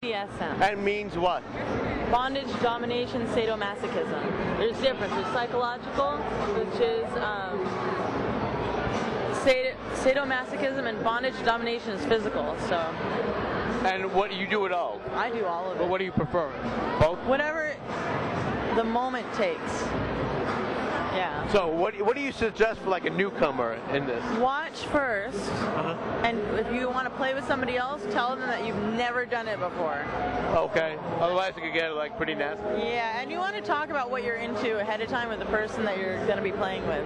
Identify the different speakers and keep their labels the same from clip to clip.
Speaker 1: BDSM.
Speaker 2: And means what?
Speaker 1: Bondage, domination, sadomasochism. There's difference. There's psychological, which is sadomasochism, and bondage, domination is physical. So.
Speaker 2: And what do you do it all?
Speaker 1: I do all of it.
Speaker 2: But what do you prefer? Both?
Speaker 1: Whatever the moment takes. Yeah.
Speaker 2: So what do you suggest for like a newcomer in this?
Speaker 1: Watch first, and if you want to play with somebody else, tell them that you've never done it before.
Speaker 2: Okay. Otherwise it could get like pretty nasty.
Speaker 1: Yeah, and you want to talk about what you're into ahead of time with the person that you're going to be playing with.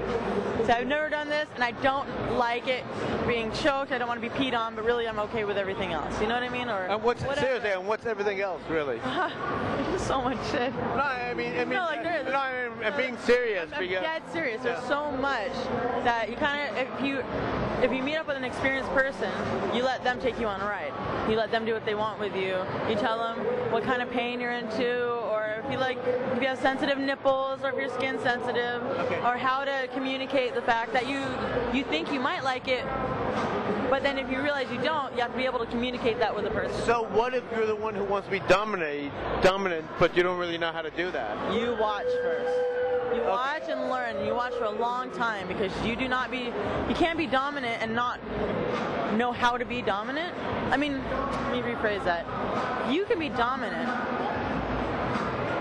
Speaker 1: So I've never done this, and I don't like it being choked. I don't want to be peed on, but really I'm okay with everything else. You know what I mean? Or
Speaker 2: and seriously, and what's everything else really?
Speaker 1: There's so much shit.
Speaker 2: No, I mean,
Speaker 1: no, like
Speaker 2: I'm being serious.
Speaker 1: I'm dead serious. There's so much that you kind of, if you meet up with an experienced person, you let them take you on a ride. You let them do what they want with you. You tell them what kind of pain you're into, or if you have sensitive nipples, or if your skin's sensitive, or how to communicate the fact that you think you might like it, but then if you realize you don't, you have to be able to communicate that with the person.
Speaker 2: So what if you're the one who wants to be dominant, but you don't really know how to do that?
Speaker 1: You watch first. You watch and learn. You watch for a long time, because you can't be dominant and not know how to be dominant. I mean, let me rephrase that. You can be dominant,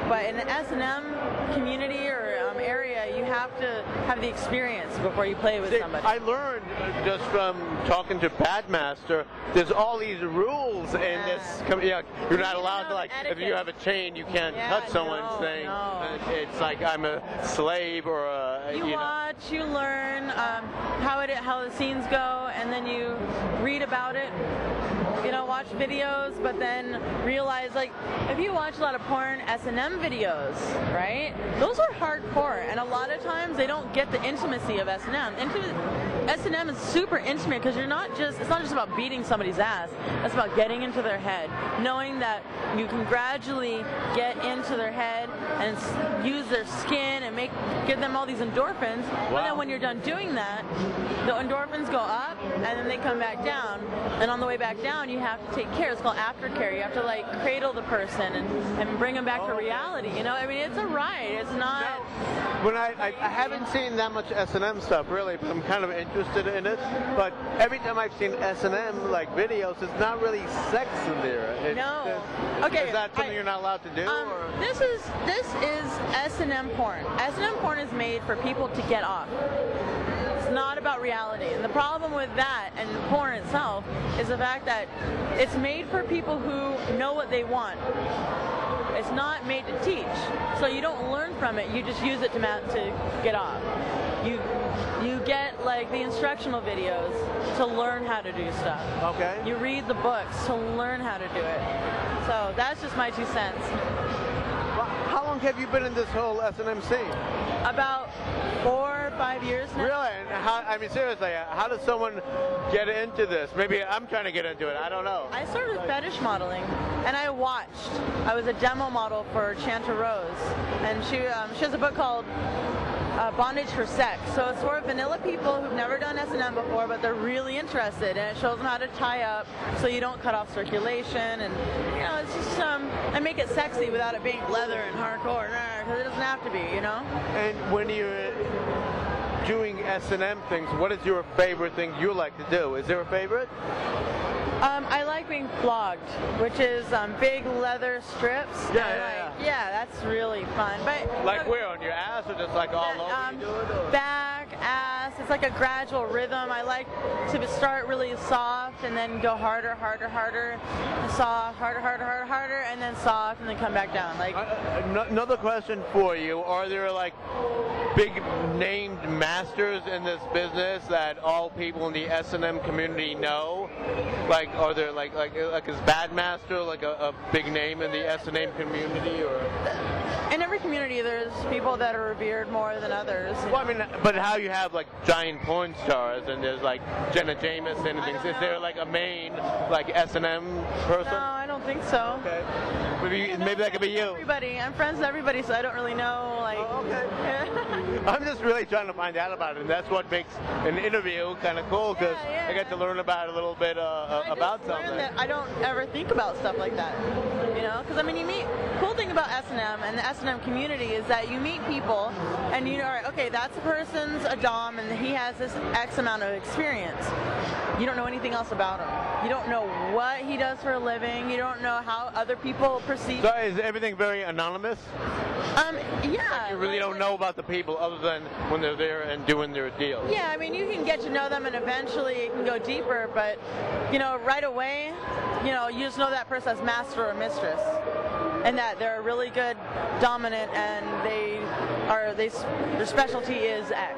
Speaker 1: but in the S&M community or area, you have to have the experience before you play with somebody.
Speaker 2: I learned just from talking to Badmaster, there's all these rules in this. Yeah, you're not allowed to, like, etiquette. If you have a chain, you can't touch someone's thing. No. It's like I'm a slave or a.
Speaker 1: You watch, you learn how the scenes go, and then you read about it. You know, watch videos, but then realize, like, if you watch a lot of porn S&M videos, right? Those are hardcore, and a lot of times they don't get the intimacy of S&M. S&M is super intimate, because it's not just about beating somebody's ass. It's about getting into their head, knowing that you can gradually get into their head and use their skin and give them all these endorphins. Wow. But then when you're done doing that, the endorphins go up and then they come back down. And on the way back down, you have to take care. It's called aftercare. You have to, like, cradle the person and bring them back to reality. You know, I mean, it's a ride. It's not.
Speaker 2: Now, when I haven't seen that much S&M stuff really, but I'm kind of interested in it. But every time I've seen S&M like videos, it's not really sex in there.
Speaker 1: No. Okay.
Speaker 2: Is that something you're not allowed to do?
Speaker 1: This is S&M porn. S&M porn is made for people to get off. It's not about reality. And the problem with that and porn itself is the fact that it's made for people who know what they want. It's not made to teach. So you don't learn from it. You just use it to get off. You get, like, the instructional videos to learn how to do stuff.
Speaker 2: Okay.
Speaker 1: You read the books to learn how to do it. So that's just my 2 cents.
Speaker 2: How long have you been in this whole S&M scene?
Speaker 1: About 4 or 5 years now.
Speaker 2: Really? And I mean, seriously, how does someone get into this? Maybe I'm trying to get into it. I don't know.
Speaker 1: I started with fetish modeling, and I watched. I was a demo model for Chanta Rose, and she has a book called Bondage for Sex. So it's for vanilla people who've never done S&M before, but they're really interested, and it shows them how to tie up so you don't cut off circulation, and you know, it's just and make it sexy without it being leather and hardcore, because it doesn't have to be, you know.
Speaker 2: And when you're doing S&M things, what is your favorite thing you like to do? Is there a favorite?
Speaker 1: I like being flogged, which is big leather strips. Yeah, that's really fun. But
Speaker 2: like where, on your ass, or just like all over you do it? Or?
Speaker 1: Back, ass. It's like a gradual rhythm. I like to start really soft and then go harder, soft, harder, and then soft, and then come back down. Like
Speaker 2: another question for you: are there like big named masters in this business that all people in the S&M community know? Like, are there like is Badmaster like a big name in the S&M community, or?
Speaker 1: In every community, there's people that are revered more than others.
Speaker 2: Well, I mean, but how you have like giant porn stars, and there's like Jenna Jameson and things. Is there like a main like S&M person?
Speaker 1: No, I don't think so.
Speaker 2: Okay. Maybe that could be you.
Speaker 1: Everybody, I'm friends with everybody, so I don't really know like.
Speaker 2: Okay. I'm just really trying to find out about it, and that's what makes an interview kind of cool, because I get to learn about a little bit about something.
Speaker 1: That I don't ever think about stuff like that, you know, because I mean, cool thing about S&M and the S&M community is that you meet people, and you know, all right, okay, that's a person's a dom, and he has this X amount of experience. You don't know anything else about him. You don't know what he does for a living. You don't know how other people perceive.
Speaker 2: So is everything very anonymous?
Speaker 1: Yeah.
Speaker 2: You really don't know about the people other than when they're there and doing their deal.
Speaker 1: Yeah, I mean, you can get to know them and eventually it can go deeper, but, you know, right away, you know, you just know that person as master or mistress, and that they're a really good dominant, and their specialty is X.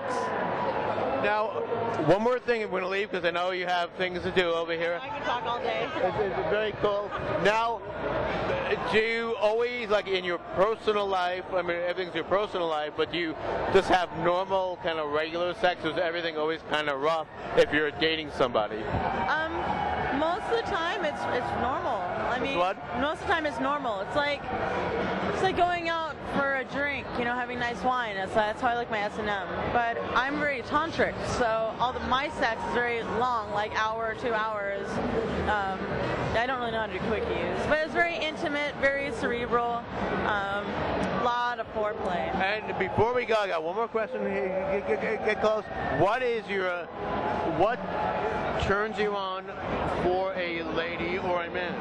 Speaker 2: Now, one more thing I'm going to leave, because I know you have things to do over here.
Speaker 1: I can talk all day.
Speaker 2: It's very cool. Now, do you always, like in your personal life, I mean, everything's your personal life, but do you just have normal, kind of regular sex, or is everything always kind of rough if you're dating somebody?
Speaker 1: Most of the time, it's normal. I mean, most of the time it's normal. It's like going out for a drink, you know, having nice wine. That's how I like my S&M. But I'm very tantric, so my sex is very long, like hour, 2 hours. I don't really know how to do quickies, but it's very intimate, very cerebral. Lot of foreplay.
Speaker 2: And before we go, I got one more question. Get close. What turns you on for a lady or a man?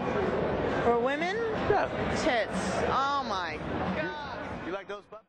Speaker 1: For women?
Speaker 2: Yeah.
Speaker 1: Tits. Oh my God.
Speaker 2: You like those butts?